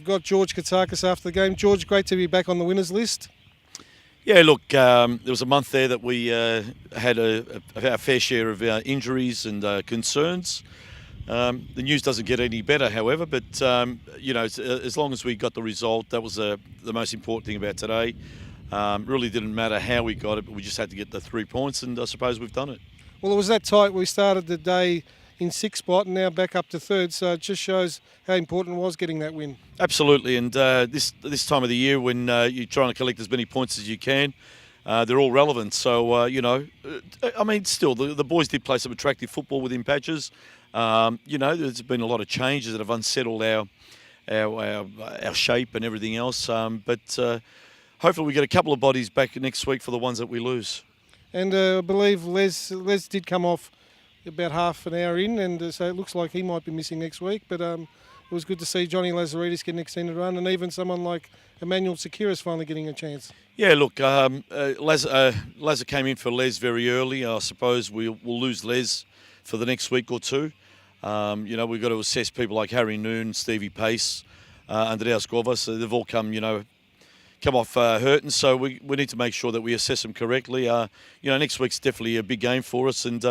I've got George Katsakis after the game. George, great to be back on the winners list. Yeah, look, there was a month there that we had a fair share of injuries and concerns. The news doesn't get any better, however, but as long as we got the result, that was the most important thing about today. Really didn't matter how we got it, but we just had to get the 3 points, and I suppose we've done it. Well, it was that tight. We started the day in sixth spot and now back up to third, so it just shows how important it was getting that win. Absolutely, and this time of the year when you're trying to collect as many points as you can, they're all relevant. So, still, the boys did play some attractive football within patches. There's been a lot of changes that have unsettled our shape and everything else. But hopefully we get a couple of bodies back next week for the ones that we lose. And I believe Les did come off about half an hour in, and so it looks like he might be missing next week. But it was good to see Johnny Lazaridis get an extended run, and even someone like Emmanuel Sekiris finally getting a chance. Yeah, look, Laza came in for Les very early. I suppose we'll lose Les for the next week or two. We've got to assess people like Harry Noon, Stevie Pace, Andreas Gova. So they've all come off hurt, and so we need to make sure that we assess them correctly. Next week's definitely a big game for us, and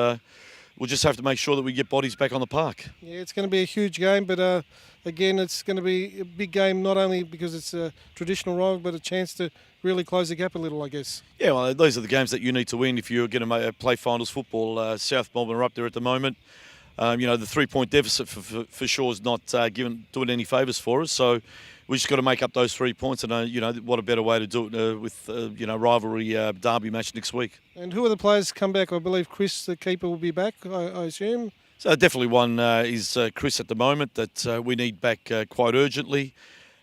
we'll just have to make sure that we get bodies back on the park. Yeah, it's going to be a huge game, but again, it's going to be a big game, not only because it's a traditional rival, but a chance to really close the gap a little, I guess. Yeah, well, those are the games that you need to win if you're going to play finals football. South Melbourne are up there at the moment. The 3-point deficit for sure is not doing any favours for us, so we just got to make up those 3 points, and what a better way to do it with rivalry derby match next week. And who are the players come back? I believe Chris, the keeper, will be back, I assume. So definitely one is Chris at the moment that we need back quite urgently.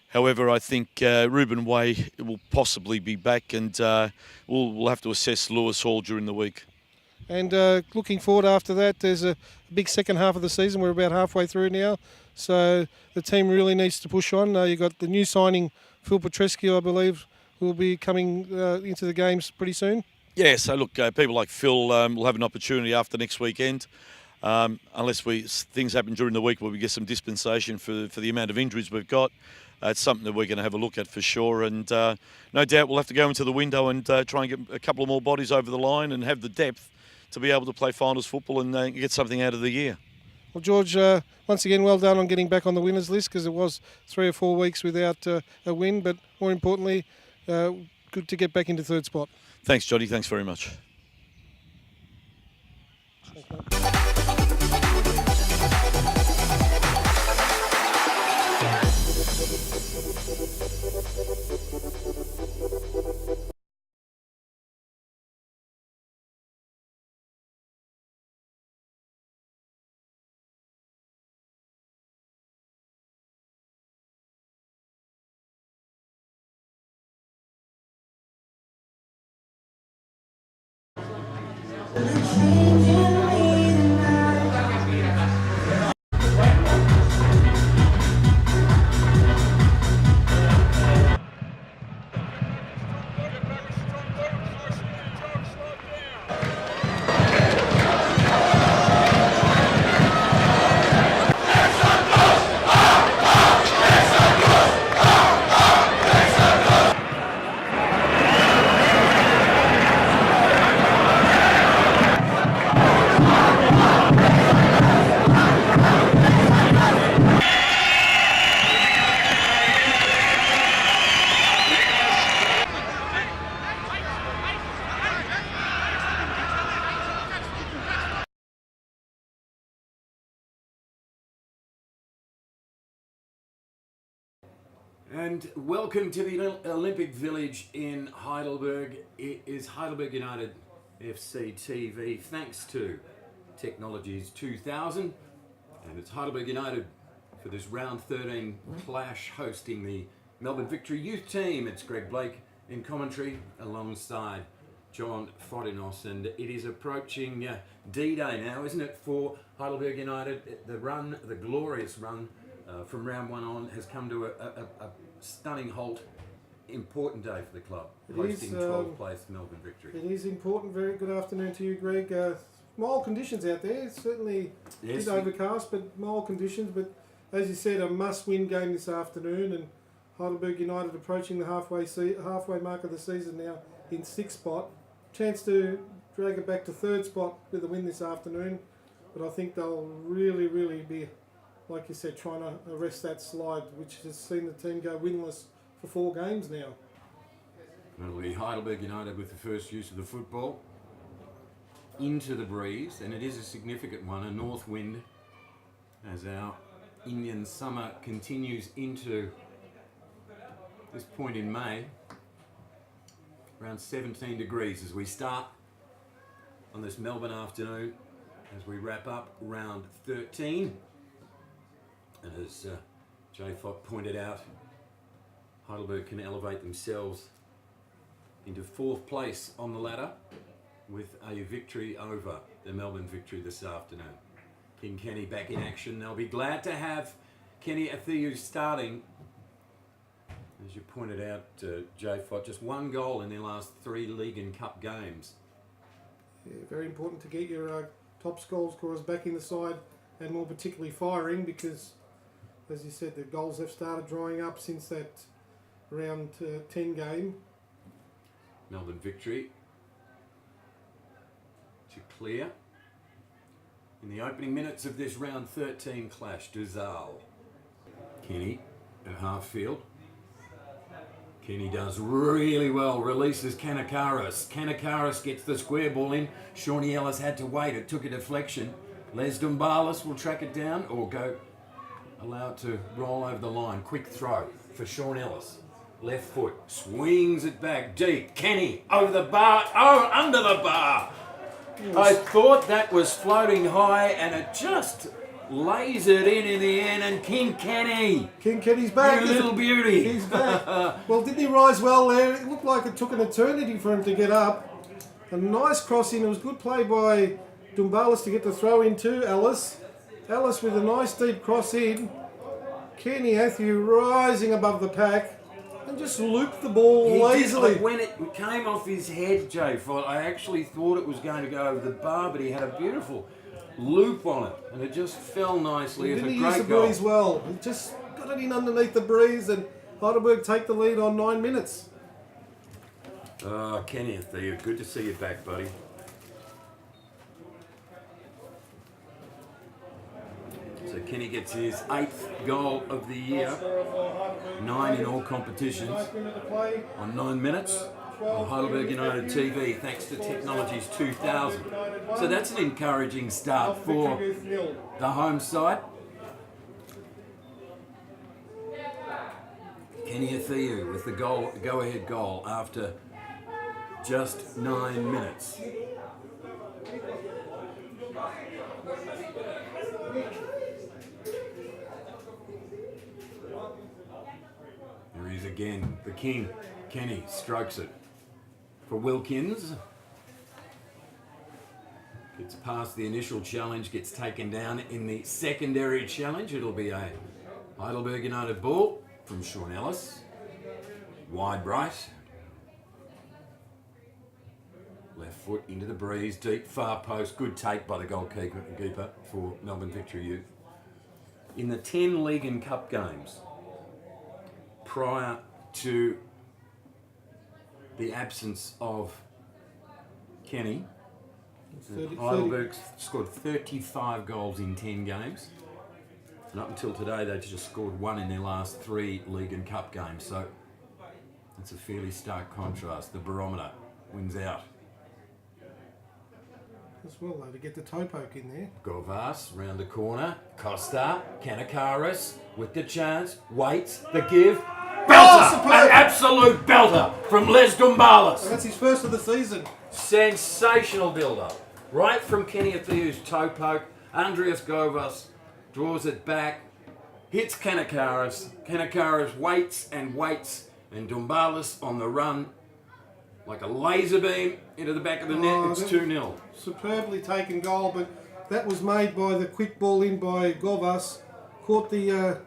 However, I think Ruben Way will possibly be back, and we'll have to assess Lewis Hall during the week. And looking forward after that, there's a big second half of the season. We're about halfway through now. So the team really needs to push on. You've got the new signing, Phil Petrescu, I believe, will be coming into the games pretty soon. Yeah, so look, people like Phil will have an opportunity after next weekend. Unless things happen during the week where we get some dispensation for the amount of injuries we've got. It's something that we're going to have a look at for sure. And no doubt we'll have to go into the window and try and get a couple of more bodies over the line and have the depth to be able to play finals football and get something out of the year. Well, George, once again, well done on getting back on the winners list, because it was 3 or 4 weeks without a win. But more importantly, good to get back into third spot. Thanks, Jody. Thanks very much. And welcome to the Olympic Village in Heidelberg. It is Heidelberg United FC TV, thanks to Technologies 2000. And it's Heidelberg United for this round 13 clash, hosting the Melbourne Victory youth team. It's Greg Blake in commentary alongside John Fodinos. And it is approaching D-Day now, isn't it, for Heidelberg United? The glorious run from round 1 on has come to a stunning halt. Important day for the club, hosting 12th place Melbourne Victory. It is important. Very good afternoon to you, Greg. Mild conditions out there. It's certainly overcast, but mild conditions. But as you said, a must-win game this afternoon, and Heidelberg United approaching the halfway mark of the season now in 6th spot. Chance to drag it back to 3rd spot with a win this afternoon, but I think they'll really be, like you said, trying to arrest that slide, which has seen the team go winless for 4 games now. It'll be Heidelberg United with the first use of the football into the breeze, and it is a significant one, a north wind, as our Indian summer continues into this point in May. Around 17 degrees as we start on this Melbourne afternoon, as we wrap up round 13. And as Jay Fott pointed out, Heidelberg can elevate themselves into 4th place on the ladder with a victory over the Melbourne Victory this afternoon. King Kenny back in action. They'll be glad to have Kenny Athiu starting. As you pointed out, Jay Fott, just 1 goal in their last 3 league and cup games. Yeah, very important to get your top goal scorers back in the side, and more particularly firing, because, as you said, the goals have started drying up since that round 10 game. Melbourne Victory to clear. In the opening minutes of this round 13 clash, Duzal. Kenny at half field. Kenny does really well, releases Kanakaris. Kanakaris gets the square ball in. Shawnee Ellis had to wait, it took a deflection. Les Dumbalis will track it down or allow it to roll over the line. Quick throw for Sean Ellis. Left foot, swings it back deep. Kenny over the bar, under the bar. I thought that was floating high, and it just lays it in the end. And King Kenny's back. You little beauty. He's back. Well, didn't he rise well there? It looked like it took an eternity for him to get up. A nice crossing. It was good play by Dumbalis to get the throw in to Ellis. Ellis with a nice deep cross in. Kenny Athiu rising above the pack and just looped the ball lazily. When it came off his head, Jay Fott, I actually thought it was going to go over the bar, but he had a beautiful loop on it, and it just fell nicely. It's a Didn't great use the goal. breeze well. He just got it in underneath the breeze, and Heidelberg take the lead on 9 minutes. Kenny Athiu, good to see you back, buddy. So Kenny gets his 8th goal of the year, 9 in all competitions, on 9 minutes on Heidelberg United TV, thanks to Technologies 2000. So that's an encouraging start for the home side. Kenny Athiu with the go-ahead goal after just 9 minutes. There he is again, the king. Kenny strokes it for Wilkins. Gets past the initial challenge, gets taken down in the secondary challenge. It'll be a Heidelberg United ball from Sean Ellis. Wide right. Left foot into the breeze, deep far post. Good take by the goalkeeper for Melbourne Victory Youth. In the 10 league and cup games prior to the absence of Kenny, Heidelberg scored 35 goals in 10 games. And up until today, they just scored 1 in their last 3 league and cup games. So it's a fairly stark contrast. The barometer wins out. As well, though, to get the toe poke in there. Govas round the corner. Costa, Kanakaris with the chance. Waits, the give. Belter! An absolute belter from Les Dumbalis. And that's his first of the season. Sensational build-up. Right from Kenny Athiu's toe poke. Andreas Govas draws it back. Hits Kanakaris. Kanakaris waits. And Dumbalis on the run like a laser beam into the back of the net. It's 2-0. Superbly taken goal, but that was made by the quick ball in by Govas. Caught the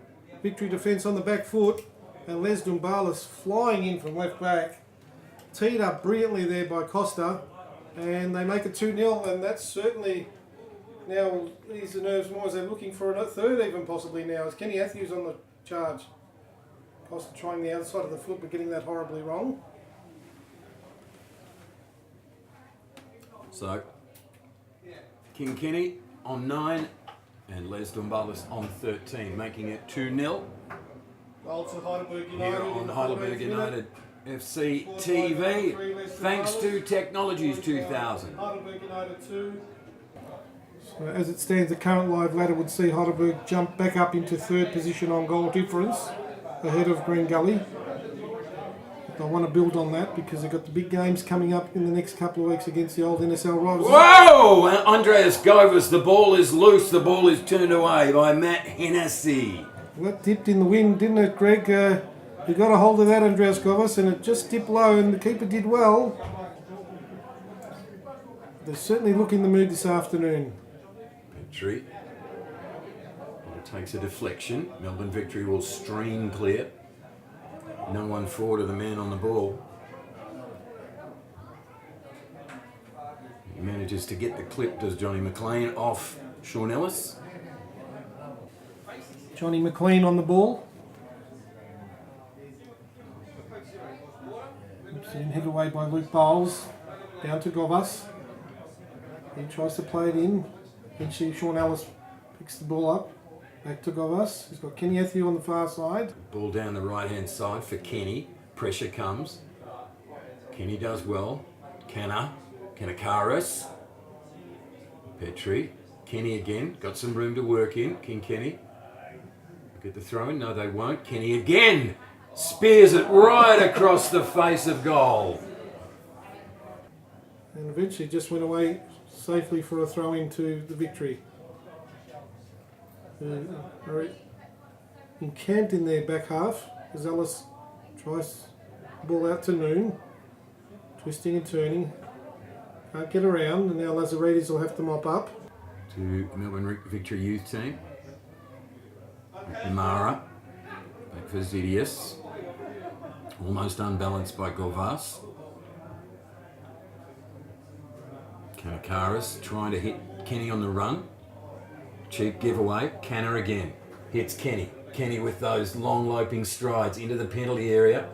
Victory defence on the back foot, and Les Dumbalis flying in from left back. Teed up brilliantly there by Costa, and they make it 2-0, and that's certainly now eased the nerves more as they're looking for a third even possibly now, as Kenny Athiu's on the charge. Costa trying the outside of the foot but getting that horribly wrong. So, King Kenny on 9 and Les Dumbalis on 13, making it 2-0 Goal to Heidelberg here United. on Heidelberg United FC TV, thanks to Technologies 2000. Heidelberg United 2. So as it stands, the current live ladder would see Heidelberg jump back up into third position on goal difference, ahead of Green Gully. But I want to build on that because they've got the big games coming up in the next couple of weeks against the old NSL rivals. Whoa! Andreas Govers, the ball is loose, the ball is turned away by Matt Hennessy. Well, that dipped in the wind, didn't it, Greg? You got a hold of that, Andreas Govers, and it just dipped low, and the keeper did well. They certainly look in the mood this afternoon. Victory. It takes a deflection. Melbourne Victory will stream clear. No one forward of the man on the ball. He manages to get the clip, does Johnny McLean, off Sean Ellis. Johnny McLean on the ball. Head away by Luke Bowles. Down to Govas. He tries to play it in. Eventually Sean Ellis picks the ball up. Back to Govas. He's got Kenny Athieu on the far side. Ball down the right-hand side for Kenny. Pressure comes. Kenny does well. Kanakaris. Petrie. Kenny again. Got some room to work in. King Kenny. Get the throw in. No, they won't. Kenny again. Spears it right across the face of goal. And eventually just went away safely for a throw into the Victory. Are encamped in their back half as Ellis tries the ball out to Noon. Twisting and turning. Can't get around, and now Lazaridis will have to mop up. To Melbourne Victory youth team. Mara. Back for Zidius. Almost unbalanced by Govas. Kanakaris trying to hit Kenny on the run. Cheap giveaway. Canner again. Hits Kenny. Kenny with those long loping strides into the penalty area.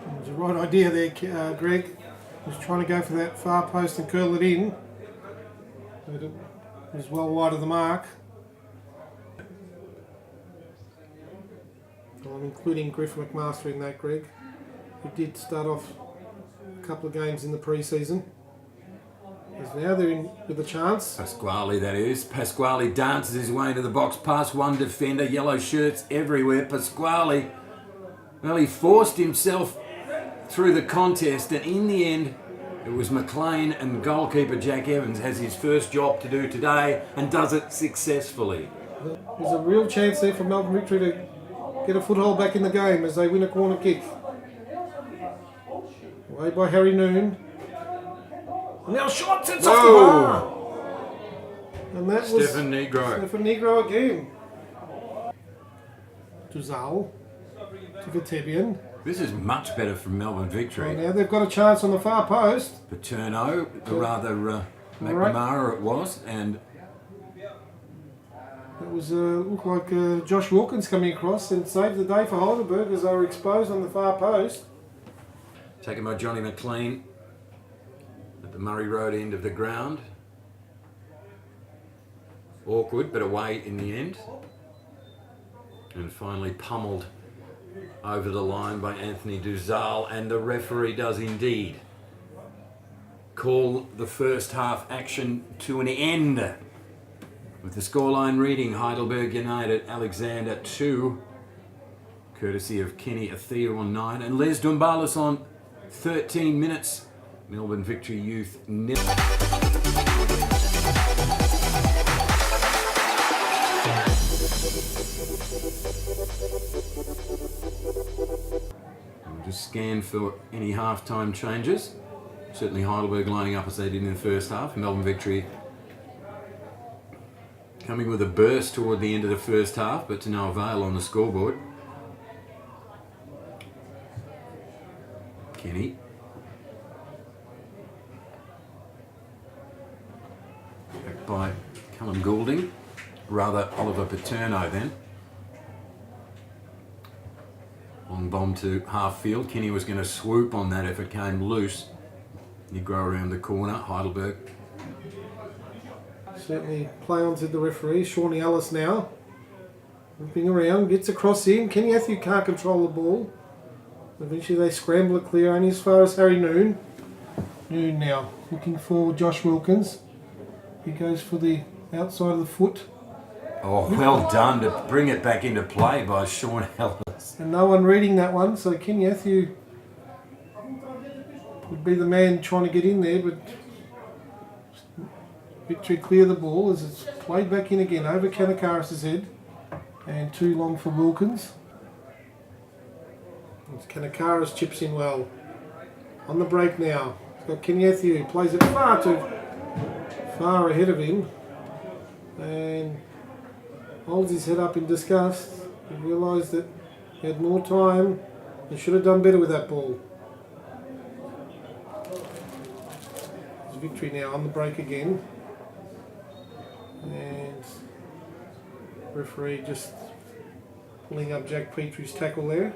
It was the right idea there, Greg. He was trying to go for that far post and curl it in. But it was well wide of the mark. I'm including Griff McMaster in that, Greg, who did start off a couple of games in the pre-season. As now they're in with a chance. Pasquale, that is. Pasquale dances his way into the box past one defender. Yellow shirts everywhere. Pasquale, well, he forced himself through the contest, and in the end, it was McLean, and goalkeeper Jack Evans has his first job to do today and does it successfully. There's a real chance there for Melbourne Victory to get a foothold back in the game as they win a corner kick. Away by Harry Noon. And now shots, it's off the bar. And that was Stefan Negro. Stefan Negro again. To Zal. To Vitebian. This is much better from Melbourne Victory. And now they've got a chance on the far post. Paterno, rather McNamara it was, and it was looked like Josh Wilkins coming across and saved the day for Heidelberg as they were exposed on the far post. taken by Johnny McLean at the Murray Road end of the ground. Awkward, but away in the end. And finally pummeled over the line by Anthony Duzal, and the referee does indeed call the first half action to an end. With the scoreline reading, Heidelberg United, Alexander 2, courtesy of Kenny Athieu on 9, and Les Dumbalis on 13 minutes. Melbourne Victory Youth 0. We'll just scan for any half-time changes. Certainly Heidelberg lining up as they did in the first half. Melbourne Victory coming with a burst toward the end of the first half, but to no avail on the scoreboard. Kenny. Back by Callum Goulding. Rather Oliver Paterno then. bomb to half field. Kenny was going to swoop on that if it came loose. He'd grow around the corner. Heidelberg. Certainly play on to the referee. Shawnee Ellis now. Whipping around, gets across in. Kenny Atthew can't control the ball. Eventually they scramble it clear, only as far as Harry Noon. Noon now looking for Josh Wilkins. He goes for the outside of the foot. Oh, well done to bring it back into play by Sean Ellis. And no one reading that one, so Kenny Atthew would be the man trying to get in there, but Victory clear the ball as it's played back in again over Kanakaris' head, and too long for Wilkins. Kanakaris chips in well. On the break now. He's got Kenny Atthew, who plays it far ahead of him and holds his head up in disgust. He realised that he had more time and should have done better with that ball. There's Victory now on the break again. And referee just pulling up Jack Petrie's tackle there.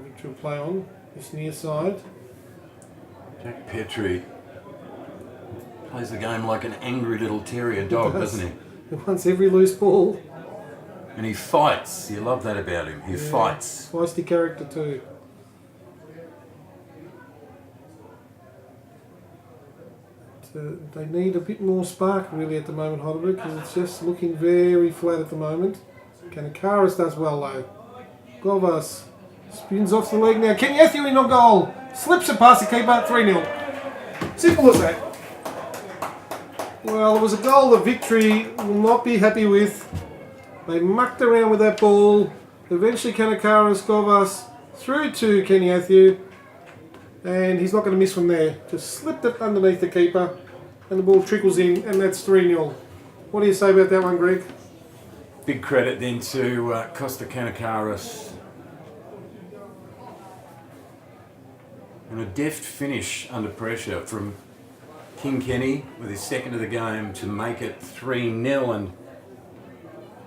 Victory will play on this near side. Jack Petrie plays the game like an angry little terrier dog, doesn't he? He wants every loose ball. And he fights. You love that about him. He fights. Feisty character too. They need a bit more spark really at the moment, Heidelberg, because it's just looking very flat at the moment. Kanakaris does well though. Govas spins off the leg now. Kenny Atthew in on goal. Slips it past the keeper, 3-0. Simple as that. Well, it was a goal that Victory will not be happy with. They mucked around with that ball. Eventually Kanakaris, Govas through to Kenny Atthew. And he's not going to miss from there. Just slipped it underneath the keeper and the ball trickles in, and that's 3-0. What do you say about that one, Greg? Big credit then to Costa Kanakaris. And a deft finish under pressure from King Kenny with his second of the game to make it 3-0. And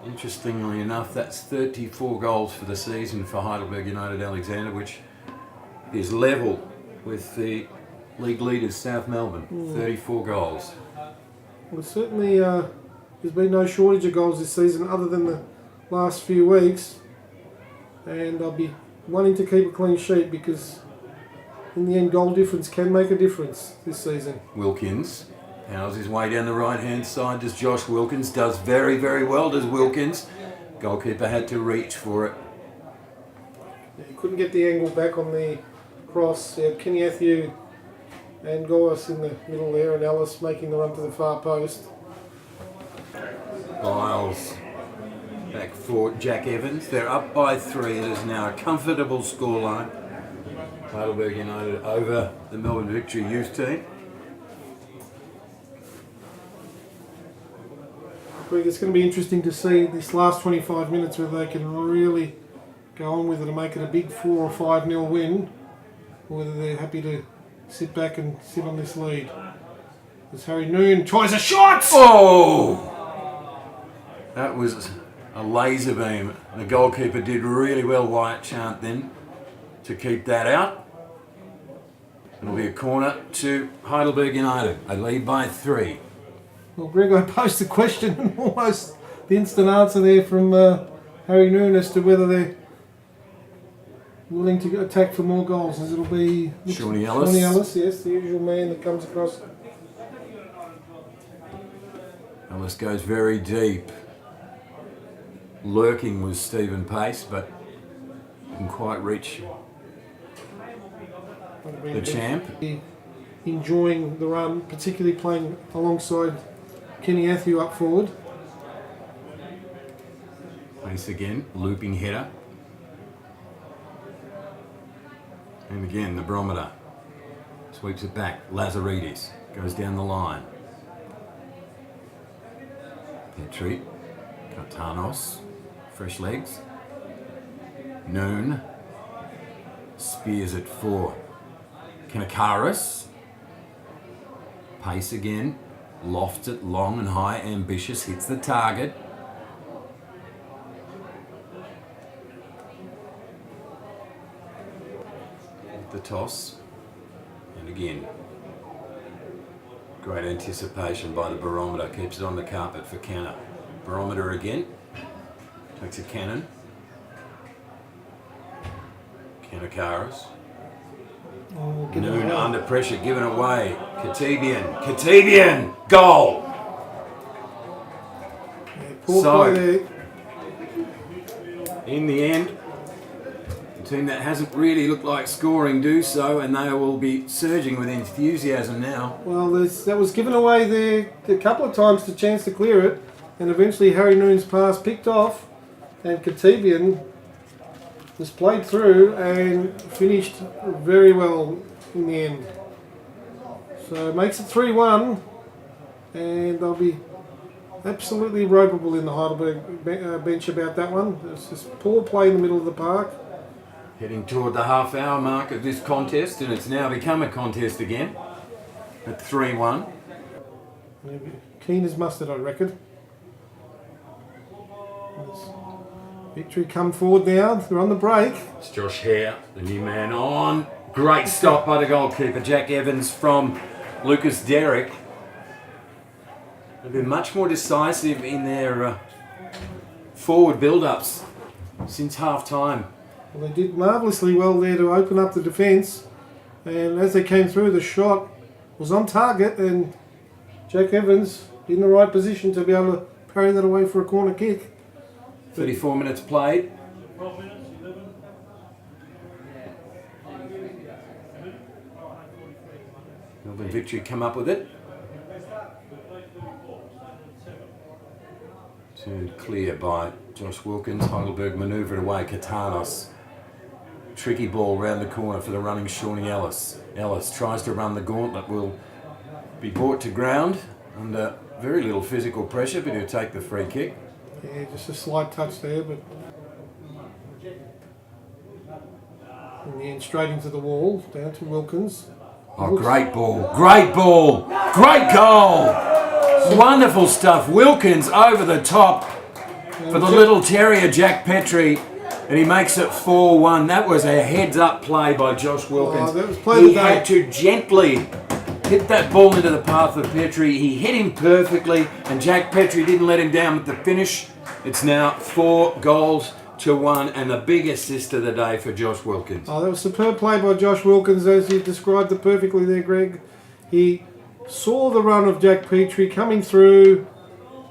interestingly enough, that's 34 goals for the season for Heidelberg United Alexander, which is level with the league leaders South Melbourne. 34 goals. Well, certainly there's been no shortage of goals this season other than the last few weeks, and I'll be wanting to keep a clean sheet because in the end goal difference can make a difference this season. Wilkins powers his way down the right hand side. Does Josh Wilkins. Does very, very well, does Wilkins. Goalkeeper had to reach for it. Yeah, he couldn't get the angle back on the cross. Kenny Atthew and Goas in the middle there, and Ellis making the run to the far post. Biles back for Jack Evans. They're up by 3. It is now a comfortable scoreline. Heidelberg United over the Melbourne Victory youth team. Greg, it's going to be interesting to see this last 25 minutes whether they can really go on with it and make it a big 4 or 5-0 win, or whether they're happy to sit back and sit on this lead. As Harry Noon tries a shot! Oh! That was a laser beam. The goalkeeper did really well, Wyatt Chant, then, to keep that out. It'll be a corner to Heidelberg United. They lead by 3. Well, Greg, I posed the question and almost the instant answer there from Harry Noon as to whether they're willing to attack for more goals, as it'll be Shawnee Ellis. Shawnee Ellis, yes, the usual man that comes across. Ellis goes very deep. Lurking was Stephen Pace, but didn't quite reach the champ. Enjoying the run, particularly playing alongside Kenny Atthew up forward. Pace again, looping header. And again, the barometer. Sweeps it back. Lazaridis goes down the line. Petrie. Cartanos. Fresh legs. Noon. Spears it for Kanakaris. Pace again. Lofts it long and high. Ambitious. Hits the target. the toss. And again, great anticipation by the barometer. Keeps it on the carpet for Canner. Barometer again. Takes a cannon. Canner Karas. Oh, give it Noon away. under pressure, given away. Katibian, goal. Yeah, poor So- play there. In the end, the team that hasn't really looked like scoring do so, and they will be surging with enthusiasm now. Well, that was given away there a couple of times, the chance to clear it, and eventually Harry Noon's pass picked off, and Katibian was played through and finished very well in the end. So it makes it 3-1, and they'll be absolutely ropeable in the Heidelberg bench about that one. It's just poor play in the middle of the park. Heading toward the half-hour mark of this contest, and it's now become a contest again at 3-1. Keen as mustard, I reckon. As Victory come forward now. They're on the break. It's Josh Hare, the new man on. Great stop by the goalkeeper, Jack Evans from Lucas Derrick. They've been much more decisive in their forward build-ups since half-time. Well, they did marvellously well there to open up the defence, and as they came through, the shot was on target, and Jack Evans in the right position to be able to parry that away for a corner kick. 34 minutes played. Melbourne Victory come up with it. Turned clear by Josh Wilkins. Heidelberg manoeuvred away. Katanos. Tricky ball round the corner for the running Shawnee Ellis. Ellis tries to run the gauntlet. Will be brought to ground under very little physical pressure, but he'll take the free kick. Yeah, just a slight touch there, but in the end, straight into the wall, down to Wilkins. Oh, great ball. Great ball. Great goal. Wonderful stuff. Wilkins over the top for the little terrier Jack Petrie, and he makes it 4-1. That was a heads-up play by Josh Wilkins. Oh, that was play of the He day. had to gently hit that ball into the path of Petrie. He hit him perfectly, and Jack Petrie didn't let him down with the finish. It's now 4-1, and the big assist of the day for Josh Wilkins. Oh, that was superb play by Josh Wilkins, as you described it perfectly there, Greg. He saw the run of Jack Petrie coming through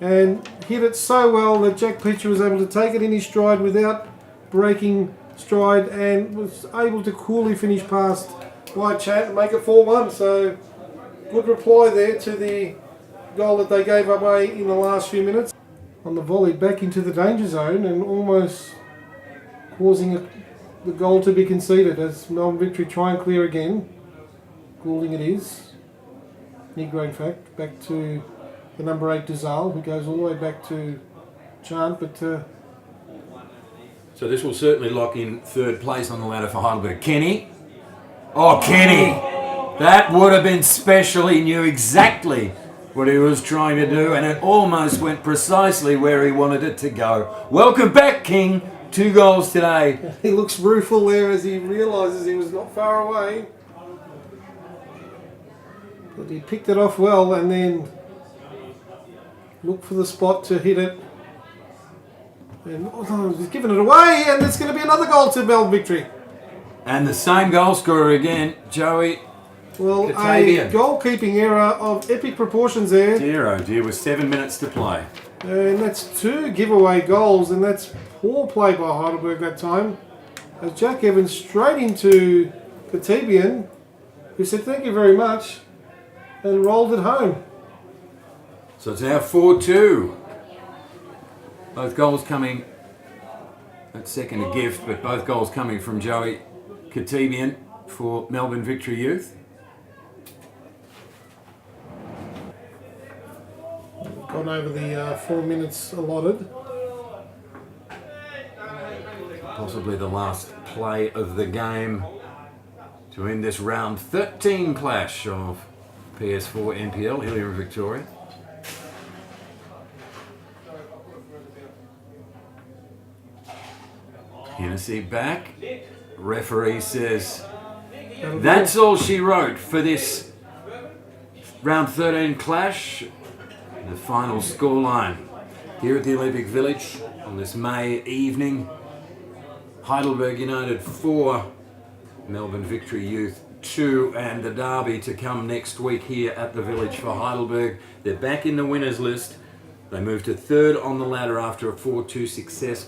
and hit it so well that Jack Petrie was able to take it in his stride without breaking stride, and was able to coolly finish past White Chat and make it 4-1. So good reply there to the goal that they gave away in the last few minutes. On the volley back into the danger zone and almost causing the goal to be conceded as Melbourne Victory try and clear again. Goulding it is. Negro, in fact, back to the number 8 Dizal, who goes all the way back to Chant, but So this will certainly lock in third place on the ladder for Heidelberg. Kenny. Oh, Kenny. That would have been special. He knew exactly what he was trying to do, and it almost went precisely where he wanted it to go. Welcome back, King. 2 goals today. he looks rueful there as he realises he was not far away. But he picked it off well and then looked for the spot to hit it. And he's given it away, and it's going to be another goal to Melbourne Victory. And the same goal scorer again, Joey. Well, Katabian. a goalkeeping error of epic proportions there. Dear oh dear, with 7 minutes to play. And that's 2 giveaway goals, and that's poor play by Heidelberg that time. As Jack Evans straight into Katibian, who said thank you very much, and rolled it home. So it's now 4-2. Both goals coming, that second a gift, but both goals coming from Joey Katibian for Melbourne Victory Youth. Gone over the 4 minutes allotted. Possibly the last play of the game to end this round 13 clash of PS4 NPL here in Victoria. Hennessy back. Referee says That's all she wrote for this round 13 clash. The final scoreline here at the Olympic Village on this May evening. Heidelberg United 4, Melbourne Victory Youth 2, and the derby to come next week here at the Village for Heidelberg. They're back in the winners list. They moved to third on the ladder after a 4-2 success.